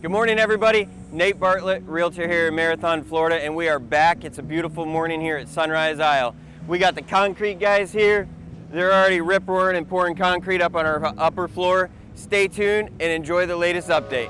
Good morning, everybody. Nate Bartlett, Realtor here in Marathon, Florida, and we are back. It's a beautiful morning here at Sunrise Isle. We got the concrete guys here. They're already rip-roaring and pouring concrete up on our upper floor. Stay tuned and enjoy the latest update.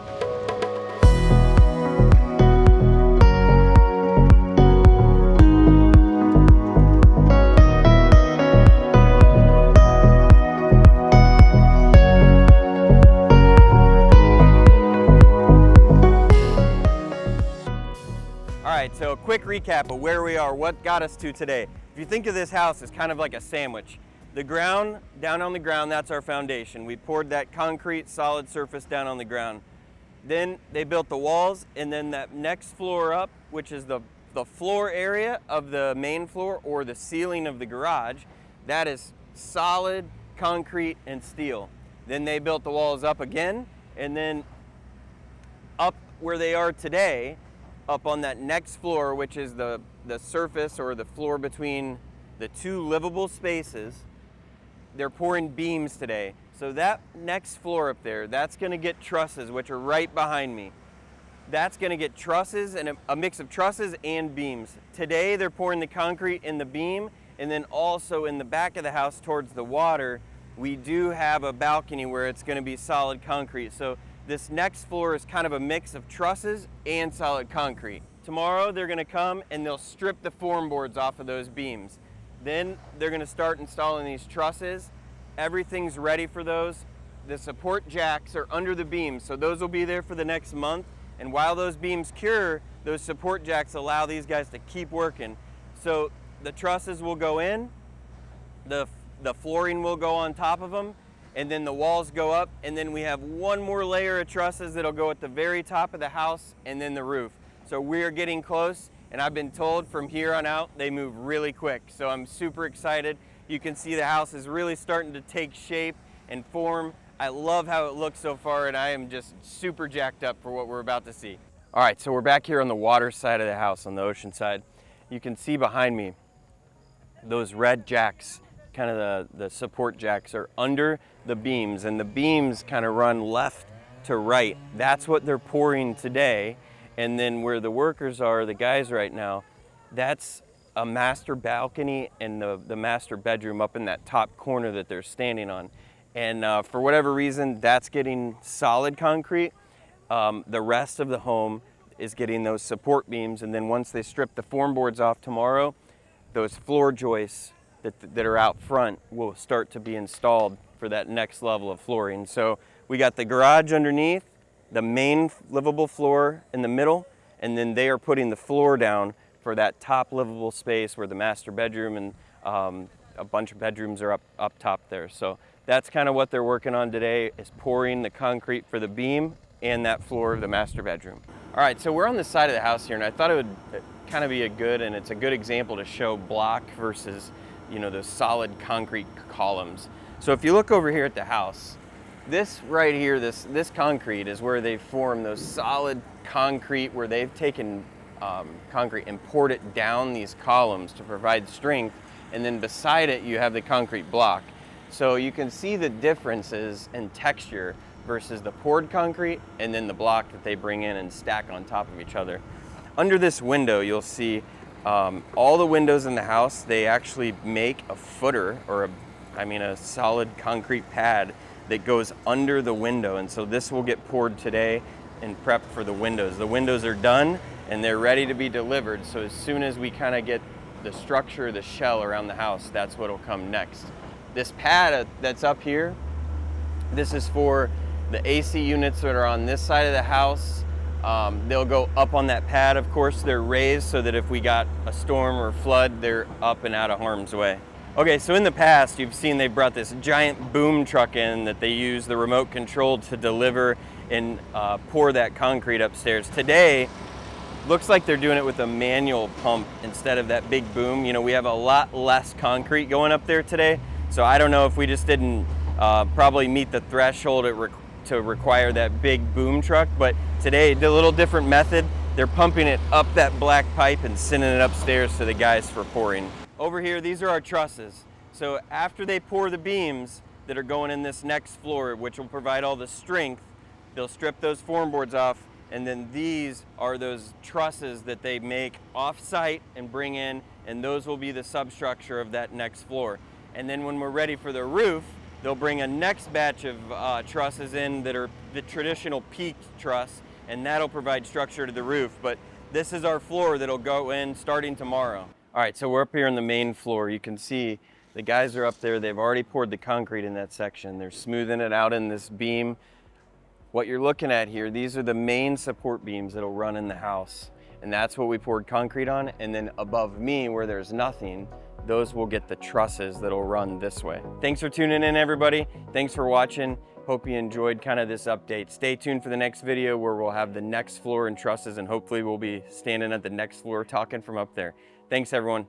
So a quick recap of where we are, what got us to today. If you think of this house as kind of like a sandwich, the ground, down on the ground, that's our foundation. We poured that concrete solid surface down on the ground. Then they built the walls, and then that next floor up, which is the floor area of the main floor or the ceiling of the garage, that is solid concrete and steel. Then they built the walls up again, and then up where they are today, up on that next floor, which is the surface or the floor between the two livable spaces, they're pouring beams today. So that next floor up there, that's gonna get trusses, which are right behind me. That's gonna get trusses and a mix of trusses and beams. Today they're pouring the concrete in the beam, and then also in the back of the house towards the water, we do have a balcony where it's gonna be solid concrete. So this next floor is kind of a mix of trusses and solid concrete. Tomorrow they're gonna come and they'll strip the form boards off of those beams. Then they're gonna start installing these trusses. Everything's ready for those. The support jacks are under the beams, so those will be there for the next month. And while those beams cure, those support jacks allow these guys to keep working. So the trusses will go in, the flooring will go on top of them, and then the walls go up, and then we have one more layer of trusses that'll go at the very top of the house and then the roof. So we're getting close, and I've been told from here on out they move really quick. So I'm super excited. You can see the house is really starting to take shape and form. I love how it looks so far, and I am just super jacked up for what we're about to see. All right, so we're back here on the water side of the house, on the ocean side. You can see behind me those red jacks, kind of the support jacks are under the beams, and the beams kind of run left to right. That's what they're pouring today. And then where the workers are, the guys right now, that's a master balcony and the master bedroom up in that top corner that they're standing on. And for whatever reason, that's getting solid concrete. The rest of the home is getting those support beams, and then once they strip the form boards off tomorrow, those floor joists that are out front will start to be installed for that next level of flooring. So we got the garage underneath, the main livable floor in the middle, and then they are putting the floor down for that top livable space where the master bedroom and a bunch of bedrooms are up top there. So that's kind of what they're working on today, is pouring the concrete for the beam and that floor of the master bedroom. All right, so we're on the side of the house here, and I thought it would kind of be it's a good example to show block versus, you know, those solid concrete columns. So if you look over here at the house, this right here, this concrete is where they form those solid concrete, where they've taken concrete and poured it down these columns to provide strength, and then beside it you have the concrete block. So you can see the differences in texture versus the poured concrete and then the block that they bring in and stack on top of each other. Under this window you'll see all the windows in the house, they actually make a footer or a solid concrete pad that goes under the window, and so this will get poured today and prepped for the windows. The windows are done and they're ready to be delivered, so as soon as we kind of get the structure, the shell around the house, that's what will come next. This pad that's up here, this is for the AC units that are on this side of the house. They'll go up on that pad. Of course, they're raised so that if we got a storm or flood, they're up and out of harm's way. Okay, so in the past, you've seen they brought this giant boom truck in that they use the remote control to deliver and pour that concrete upstairs. Today, looks like they're doing it with a manual pump instead of that big boom. You know, we have a lot less concrete going up there today, so I don't know if we just didn't probably meet the threshold to require that big boom truck, but today, a little different method. They're pumping it up that black pipe and sending it upstairs to the guys for pouring. Over here, these are our trusses. So after they pour the beams that are going in this next floor, which will provide all the strength, they'll strip those form boards off And then these are those trusses that they make off-site and bring in, and those will be the substructure of that next floor. And then when we're ready for the roof, they'll bring a next batch of trusses in that are the traditional peaked truss, and that'll provide structure to the roof. But this is our floor that'll go in starting tomorrow. All right, so we're up here on the main floor. You can see the guys are up there. They've already poured the concrete in that section. They're smoothing it out in this beam. What you're looking at here, these are the main support beams that'll run in the house. And that's what we poured concrete on. And then above me, where there's nothing, those will get the trusses that'll run this way. Thanks for tuning in, everybody. Thanks for watching. Hope you enjoyed kind of this update. Stay tuned for the next video where we'll have the next floor and trusses, and hopefully we'll be standing at the next floor talking from up there. Thanks, everyone.